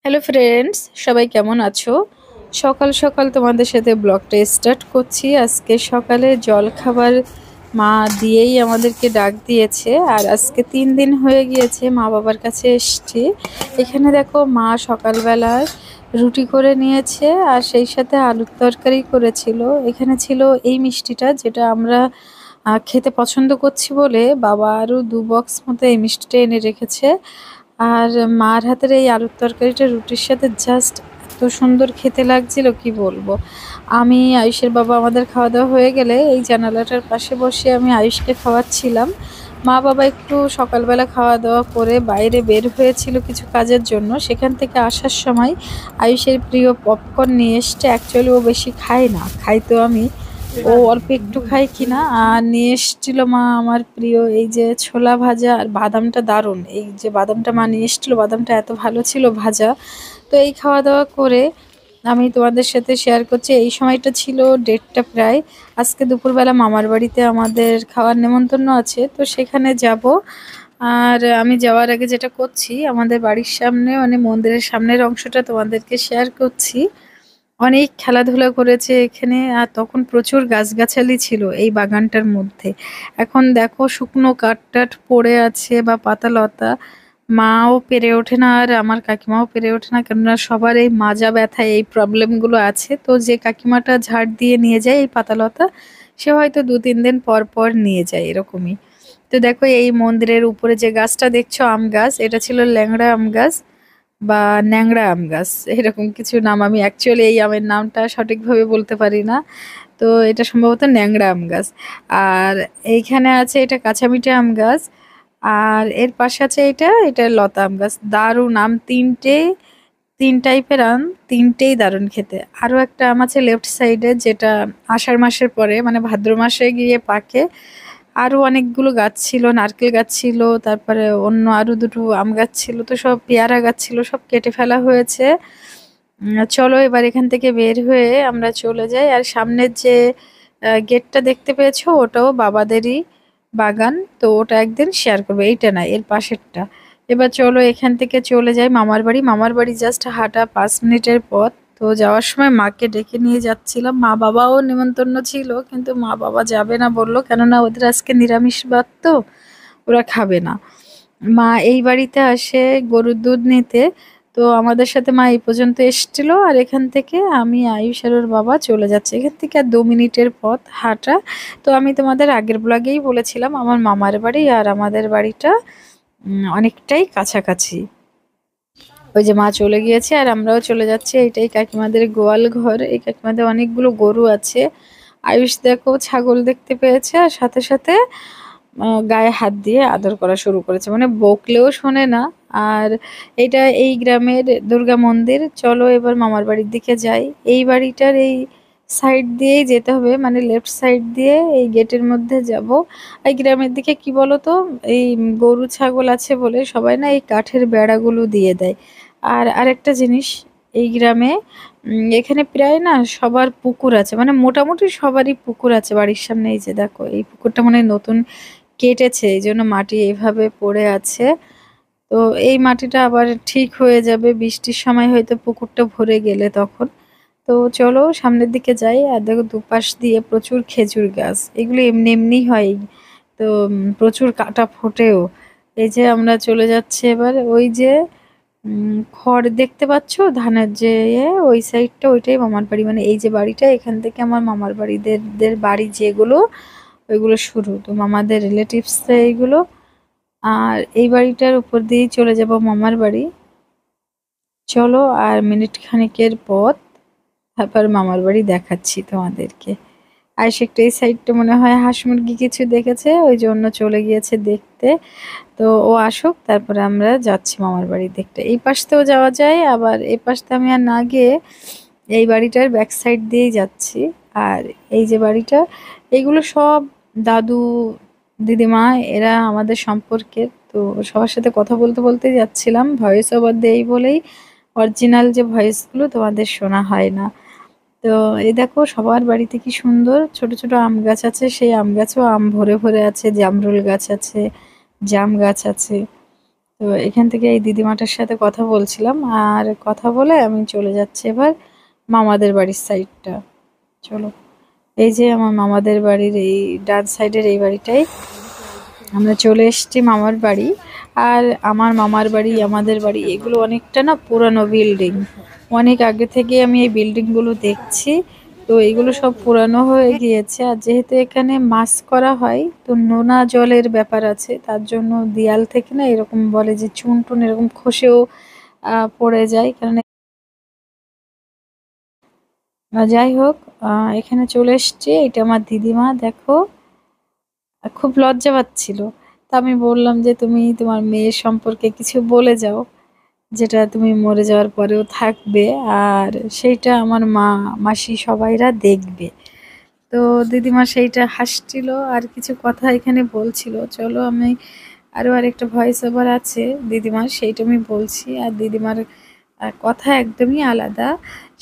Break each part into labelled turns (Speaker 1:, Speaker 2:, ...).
Speaker 1: Hello friends, সবাই কেমন আছো? সকাল সকাল তোমাদের সাথে ব্লগটা স্টার্ট করছি। আজকে সকালে জলখাবার মা দিয়েই আমাদেরকে ডাক দিয়েছে। আর আজকে 3 দিন হয়ে গিয়েছে মা বাবার কাছে এসছি। এখানে দেখো মা সকালবেলায় রুটি করে নিয়েছে আর সেই সাথে আলুর তরকারি করেছিল। এখানে ছিল এই মিষ্টিটা, যেটা আমরা খেতে পছন্দ করছি বলে বাবা আরও 2 বক্স মতো এই মিষ্টিটা এনে রেখেছে। আর মার হাতের এই আলুর তরকারিটা রুটির সাথে জাস্ট এত সুন্দর খেতে লাগছিল, কি বলবো। আমি আয়ুষের বাবা আমাদের খাওয়া দাওয়া হয়ে গেলে এই জানালাটার পাশে বসে আমি আয়ুষকে খাওয়াচ্ছিলাম। মা বাবা একটু সকালবেলা খাওয়া দাওয়া করে বাইরে বের হয়েছিল কিছু কাজের জন্য। সেখান থেকে আসার সময় আয়ুষের প্রিয় পপকর্ন নিয়ে এসছে। অ্যাকচুয়ালি ও বেশি খায় না, খাই তো আমি, ও অল্প একটু খায় কিনা। আর নিয়ে এসেছিল মা আমার প্রিয় এই যে ছোলা ভাজা, আর বাদামটা দারুণ। এই যে বাদামটা মা নিয়ে এসেছিল, বাদামটা এত ভালো ছিল ভাজা। তো এই খাওয়া দাওয়া করে আমি তোমাদের সাথে শেয়ার করছি। এই সময়টা ছিল 1:30 প্রায়। আজকে দুপুরবেলা মামার বাড়িতে আমাদের খাওয়ার নেমন্তন্ন আছে, তো সেখানে যাব। আর আমি যাওয়ার আগে যেটা করছি, আমাদের বাড়ির সামনে মানে মন্দিরের সামনের অংশটা তোমাদেরকে শেয়ার করছি। অনেক খেলাধুলা করেছে এখানে, আর তখন প্রচুর গাছগাছালি ছিল এই বাগানটার মধ্যে। এখন দেখো শুকনো কাঠ-টাঠ পড়ে আছে বা পাতা-লতা। মাও পেরে ওঠে না আর আমার কাকিমাও পেরে ওঠে না, কেননা সবার এই মাজা ব্যথা এই প্রবলেমগুলো আছে। তো যে কাকিমাটা ঝাড় দিয়ে নিয়ে যায় এই পাতা-লতা, সে হয়তো 2-3 দিন পর পর নিয়ে যায় এরকমই। তো দেখো এই মন্দিরের উপরে যে গাছটা দেখছো আম গাছ, এটা ছিল ল্যাংড়া আম গাছ বা ন্যাংড়া আম গাছ, এরকম কিছু নাম। আমি অ্যাকচুয়ালি এই আমের নামটা সঠিকভাবে বলতে পারি না। তো এটা সম্ভবত ন্যাংড়া আম গাছ। আর এইখানে আছে এটা কাঁচামিঠা আম গাছ। আর এর পাশে আছে এটা লতা আম গাছ। দারুণ আম, তিন টাইপের আম, তিনটেই দারুণ খেতে। আরও একটা আম আছে লেফট সাইডে, যেটা আষাঢ় মাসের পরে মানে ভাদ্র মাসে গিয়ে পাকে। আরো অনেকগুলো গাছ ছিল, নারকেল গাছ ছিল, তারপরে অন্য আরো দুটো আম গাছ ছিল, তো সব পেয়ারা গাছ ছিল, সব কেটে ফেলা হয়েছে। চলো এবার এখান থেকে বের হয়ে আমরা চলে যাই। আর সামনের যে গেটটা দেখতে পেয়েছো, ওটাও বাবাদেরই বাগান। তো ওটা একদিন শেয়ার করবো, এইটা না এর পাশেরটা। এবার চলো এখান থেকে চলে যাই মামার বাড়ি। মামার বাড়ি জাস্ট হাঁটা 5 মিনিটের পথ। তো যাওয়ার সময় মাকে ডেকে নিয়ে যাচ্ছিলাম। মা বাবাও নিমন্ত্রণ ছিল, কিন্তু মা বাবা যাবে না বললো, কেননা ওদের আজকে নিরামিষ বাদ, তো ওরা খাবে না। মা এই বাড়িতে আসে গরুর দুধ নিতে। তো আমাদের সাথে মা এই পর্যন্ত এসেছিল, আর এখান থেকে আমি আয়ুষ আর ওর বাবা চলে যাচ্ছে। এখান থেকে আর 2 মিনিটের পথ হাঁটা। তো আমি তোমাদের আগের ব্লগেই বলেছিলাম আমার মামার বাড়ি আর আমাদের বাড়িটা অনেকটাই কাছাকাছি। ওই যে মা চলে গিয়েছে আর আমরাও চলে যাচ্ছি। এইটাই কাকিমাদের গোয়াল ঘর। এই কাকিমাদের অনেকগুলো গরু আছে। আয়ুষ দেখো ছাগল দেখতে পেয়েছে আর সাথে সাথে গায়ে হাত দিয়ে আদর করা শুরু করেছে, মানে বকলেও শোনে না। আর এটা এই গ্রামের দুর্গা মন্দির। চলো এবার মামার বাড়ির দিকে যাই। এই বাড়িটার এই সাইড দিয়েই যেতে হবে, মানে লেফট সাইড দিয়ে এই গেটের মধ্যে যাব। এই গ্রামের দিকে কি বলতো, এই গরু ছাগল আছে বলে সবাই না এই কাঠের বেড়াগুলো দিয়ে দেয়। আর আরেকটা জিনিস, এই গ্রামে এখানে প্রায় না সবার পুকুর আছে, মানে মোটামুটি সবারই পুকুর আছে বাড়ির সামনে। এই যে দেখো এই পুকুরটা মানে নতুন কেটেছে, এই জন্য মাটি এইভাবে পড়ে আছে। তো এই মাটিটা আবার ঠিক হয়ে যাবে বৃষ্টির সময়, হয়তো পুকুরটা ভরে গেলে তখন। তো চলো সামনের দিকে যাই। আর দেখো দুপাশ দিয়ে প্রচুর খেজুর গাছ, এগুলো এমনি এমনি হয়। তো প্রচুর কাটা ফোটেও। এই যে আমরা চলে যাচ্ছি এবার। ওই যে খড় দেখতে পাচ্ছ ধানের যে ওই সাইডটা, ওইটাই মামার বাড়ি। মানে এই যে বাড়িটা, এখান থেকে আমার মামার বাড়িদের বাড়ি যেগুলো, ওইগুলো শুরু। তো মামাদের রিলেটিভস এইগুলো। আর এই বাড়িটার উপর দিয়েই চলে যাব মামার বাড়ি। চলো আর মিনিট খানেকের পথ, তারপর মামার বাড়ি দেখাচ্ছি তোমাদেরকে। আয়েশ একটা এই সাইডটা মনে হয় হাঁস মুরগি কিছু দেখেছে, ওই জন্য চলে গিয়েছে দেখতে। তো ও আসুক, তারপরে আমরা যাচ্ছি মামার বাড়ি দেখতে। এই পাশতেও যাওয়া যায়, আবার এই পাশতে আমি আর না গিয়ে এই বাড়িটার ব্যাক সাইড দিয়েই যাচ্ছি। আর এই যে বাড়িটা, এইগুলো সব দাদু দিদিমা, এরা আমাদের সম্পর্কের। তো সবার সাথে কথা বলতে বলতেই যাচ্ছিলাম, ভয়েস ওভার দেই বলেই অরিজিনাল যে ভয়েসগুলো তোমাদের শোনা হয় না। তো এই দেখো সবার বাড়িতে কি সুন্দর ছোট ছোট আম গাছ আছে, সেই আম গাছেও আম ভরে ভরে আছে, জামরুল গাছ আছে, জাম গাছ আছে। তো এখান থেকে এই দিদিমাটার সাথে কথা বলছিলাম, আর কথা বলে আমি চলে যাচ্ছি এবার মামাদের বাড়ির সাইডটা। চলো, এই যে আমার মামাদের বাড়ির এই ডান সাইডের এই বাড়িটাই আমরা চলে এসেছি মামার বাড়ি। আর আমার মামার বাড়ি, আমাদের বাড়ি, এগুলো অনেকটা না পুরানো বিল্ডিং। অনেক আগে থেকে আমি এই বিল্ডিংগুলো দেখছি। তো এগুলো সব পুরানো হয়ে গিয়েছে, আর যেহেতু এখানে মাছ করা হয় তো নোনা জলের ব্যাপার আছে, তার জন্য দেয়াল থেকে না এরকম বলে যে চুন টুন এরকম খসেও পড়ে যায়। কারণ যাই হোক, এখানে চলে এসছি। এটা আমার দিদিমা, দেখো খুব লজ্জা পাচ্ছিল। তা আমি বললাম যে তুমি তোমার মেয়ের সম্পর্কে কিছু বলে যাও, যেটা তুমি মরে যাওয়ার পরেও থাকবে, আর সেইটা আমার মা মাসি সবাইরা দেখবে। তো দিদিমা সেইটা হাসছিল আর কিছু কথা এখানে বলছিল। চলো, আমি আরও আরেকটা ভয়েস ওভার আছে দিদিমার, সেইটা আমি বলছি। আর দিদিমার কথা একদমই আলাদা,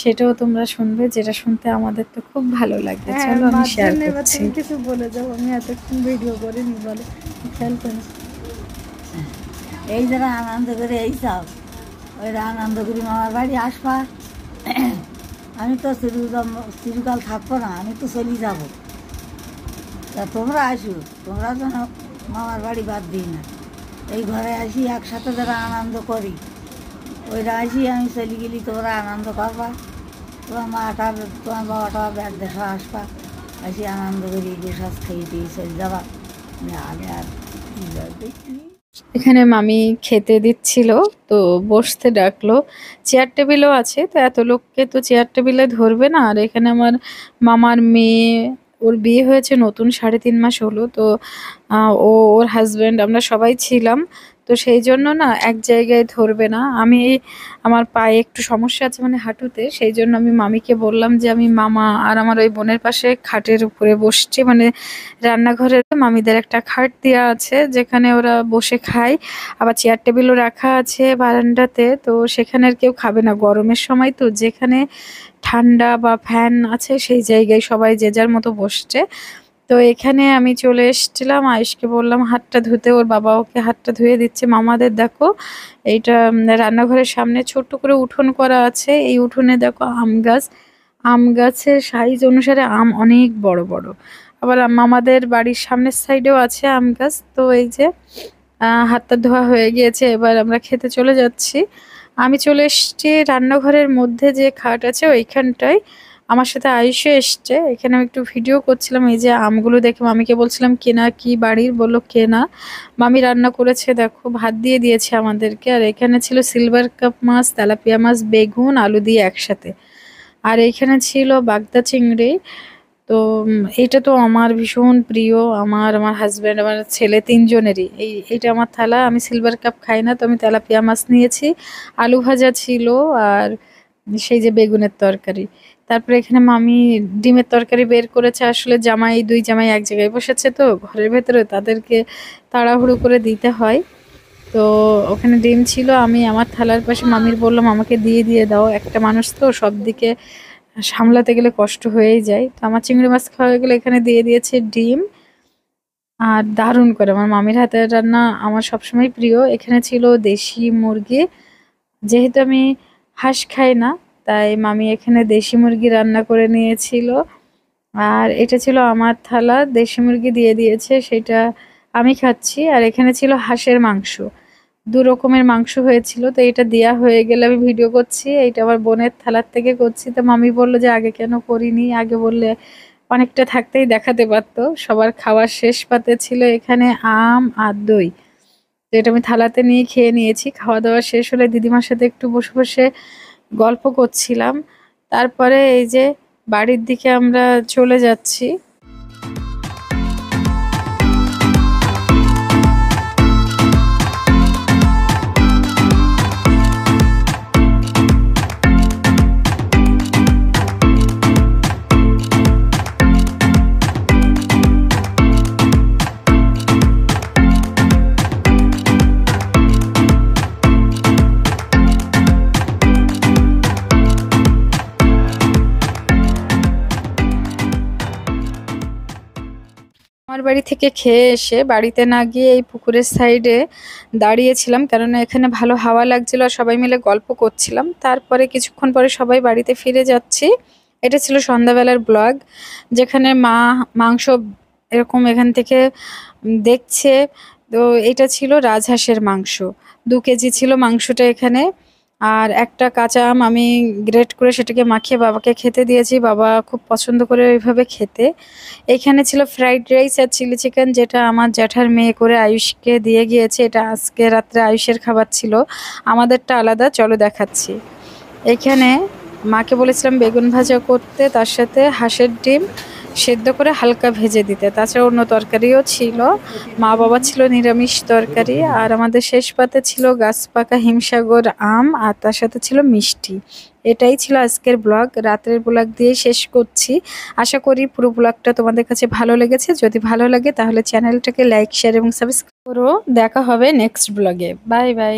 Speaker 1: সেটাও তোমরা শুনবে, যেটা শুনতে আমাদের তো খুব ভালো লাগবে। চলো আমি শেয়ার করছি। কিছু বলে যাও, আমি এতক্ষণ ভিডিও করিনি, বলে খেয়াল করি।
Speaker 2: এই যারা আনন্দ করে এই সব ওই আনন্দ করি মামার বাড়ি আসবা। আমি তো চিরকাল থাকবো না, আমি তো চলে যাব। তা তোমরা আসো, তোমরা যেন মামার বাড়ি বাদ দিই না। এই ঘরে আসি একসাথে যারা আনন্দ করি, ওইটা আসি আমি চলে গেলি তোমরা আনন্দ করবা। তোমার মাটা তোমার বাবাটা ব্যাগ দেখা আসবা, আসি আনন্দ করি, গোসাজ খেয়ে দিয়ে চলে যাবা। আগে আর দেখি
Speaker 1: এখানে মামি খেতে দিচ্ছিল, তো বসতে ডাকলো। চেয়ার টেবিলও আছে, তো এত লোককে তো চেয়ার টেবিলে ধরবে না। আর এখানে আমার মামার মেয়ে, ওর বিয়ে হয়েছে নতুন, 3.5 মাস হলো। তো ওর হাজব্যান্ড, আমরা সবাই ছিলাম। তো সেই জন্য না এক জায়গায় ধরবে না। আমি আমার পায়ে একটু সমস্যা আছে, মানে হাঁটুতে, সেই জন্য আমি মামিকে বললাম যে আমি মামা আর আমার ওই বোনের পাশে খাটের উপরে বসছি। মানে রান্নাঘরে মামিদের একটা খাট দেওয়া আছে, যেখানে ওরা বসে খায়। আবার চেয়ার টেবিলও রাখা আছে বারান্দাতে, তো সেখানে আর কেউ খাবে না গরমের সময়। তো যেখানে ঠান্ডা বা ফ্যান আছে সেই জায়গায় সবাই যে যার মতো বসছে। তো এখানে আমি চলে এসেছিলাম, আয়েশকে বললাম হাতটা ধুতে, ওর বাবা ওকে হাতটা ধুয়ে দিচ্ছে। মামাদের দেখো, এইটা রান্নাঘরের সামনে ছোট্ট করে উঠোন করা আছে। এই উঠোনে দেখো আম গাছ, আম গাছের সাইজ অনুসারে আম অনেক বড় বড়। আবার মামাদের বাড়ির সামনের সাইডেও আছে আম গাছ। তো এই যে হাতটা ধোয়া হয়ে গিয়েছে, এবার আমরা খেতে চলে যাচ্ছি। আমি চলে এসেছি রান্নাঘরের মধ্যে যে খাট আছে ওইখানটায়। আমার সাথে আয়ুষও এসছে। এখানে আমি একটু ভিডিও করছিলাম। এই যে আমগুলো দেখে মামিকে বলছিলাম কেনা, কি বাড়ির, বললো কেনা। মামি রান্না করেছে, দেখো ভাত দিয়ে দিয়েছে আমাদেরকে। আর এখানে ছিল সিলভার কাপ মাছ, তেলাপিয়া মাছ, বেগুন, আলু দিয়ে একসাথে। আর এইখানে ছিল বাগদা চিংড়ি। তো এইটা তো আমার ভীষণ প্রিয়, আমার আমার হাজব্যান্ড, আমার ছেলে, তিনজনেরই। এইটা আমার থালা। আমি সিলভার কাপ খাই না, তো আমি তেলাপিয়া মাছ নিয়েছি। আলু ভাজা ছিল, আর সেই যে বেগুনের তরকারি। তারপরে এখানে মামি ডিমের তরকারি বের করেছে। আসলে দুই জামাই এক জায়গায় বসেছে, তো ঘরের ভেতরে তাদেরকে তাড়াহুড়ো করে দিতে হয়। তো ওখানে ডিম ছিল, আমি আমার থালার পাশে মামির বললাম আমাকে দিয়ে দিয়ে দাও, একটা মানুষ তো সব দিকে সামলাতে গেলে কষ্ট হয়েই যায়। তো আমার চিংড়ি মাছ খাওয়া হয়ে গেলে এখানে দিয়ে দিয়েছে ডিম। আর দারুণ করে আমার মামির হাতের রান্না আমার সবসময় প্রিয়। এখানে ছিল দেশি মুরগি, যেহেতু আমি হাঁস খাই না, তাই মামি এখানে দেশি মুরগি রান্না করে নিয়েছিল। আর এটা ছিল আমার থালা, দেশি মুরগি দিয়ে দিয়েছে, সেটা আমি খাচ্ছি। আর এখানে ছিল হাঁসের মাংস, দু রকমের মাংস হয়েছিল। তো এটা দেয়া হয়ে গেলে আমি ভিডিও করছি, এইটা আমার বোনের থালার থেকে করছি। তো মামি বললো যে আগে কেন করিনি, আগে বললে অনেকটা থাকতেই দেখাতে পারতো। সবার খাওয়ার শেষ পাতে ছিল এখানে আম আর দই। তো এটা আমি থালাতে নিয়ে খেয়ে নিয়েছি। খাওয়া দাওয়া শেষ হলে দিদিমার সাথে একটু বসে বসে গল্প করছিলাম। তারপরে এই যে বাড়ির দিকে আমরা চলে যাচ্ছি। আমার বাড়ি থেকে খেয়ে এসে বাড়িতে না গিয়ে এই পুকুরের সাইডে দাঁড়িয়েছিলাম, কেননা এখানে ভালো হাওয়া লাগছিল আর সবাই মিলে গল্প করছিলাম। তারপরে কিছুক্ষণ পরে সবাই বাড়িতে ফিরে যাচ্ছি। এটা ছিল সন্ধ্যাবেলার ব্লগ, যেখানে মা মাংস এরকম এখান থেকে দেখছে। তো এটা ছিল রাজহাঁসের মাংস, 2 কেজি ছিল মাংসটা এখানে। আর একটা কাঁচা আম আমি গ্রেট করে সেটাকে মাখিয়ে বাবাকে খেতে দিয়েছি, বাবা খুব পছন্দ করে ওইভাবে খেতে। এখানে ছিল ফ্রাইড রাইস আর চিলি চিকেন, যেটা আমার জ্যাঠার মেয়ে করে আয়ুষকে দিয়ে গিয়েছে। এটা আজকে রাত্রে আয়ুষের খাবার ছিল, আমাদেরটা আলাদা, চলো দেখাচ্ছি। এখানে মাকে বলেছিলাম বেগুন ভাজা করতে, তার সাথে হাঁসের ডিম সেদ্ধ করে হালকা ভেজে দিতে। তাছাড়া অন্য তরকারিও ছিল, মা বাবা ছিল নিরামিষ তরকারি। আর আমাদের শেষ পাতে ছিল গাছ পাকা হিমসাগর আম, আর তার সাথে ছিল মিষ্টি। এটাই ছিল আজকের ব্লগ, রাতের ব্লগ দিয়ে শেষ করছি। আশা করি পুরো ব্লগটা তোমাদের কাছে ভালো লেগেছে। যদি ভালো লাগে তাহলে চ্যানেলটাকে লাইক, শেয়ার এবং সাবস্ক্রাইব করো। দেখা হবে নেক্সট ব্লগে। Bye bye.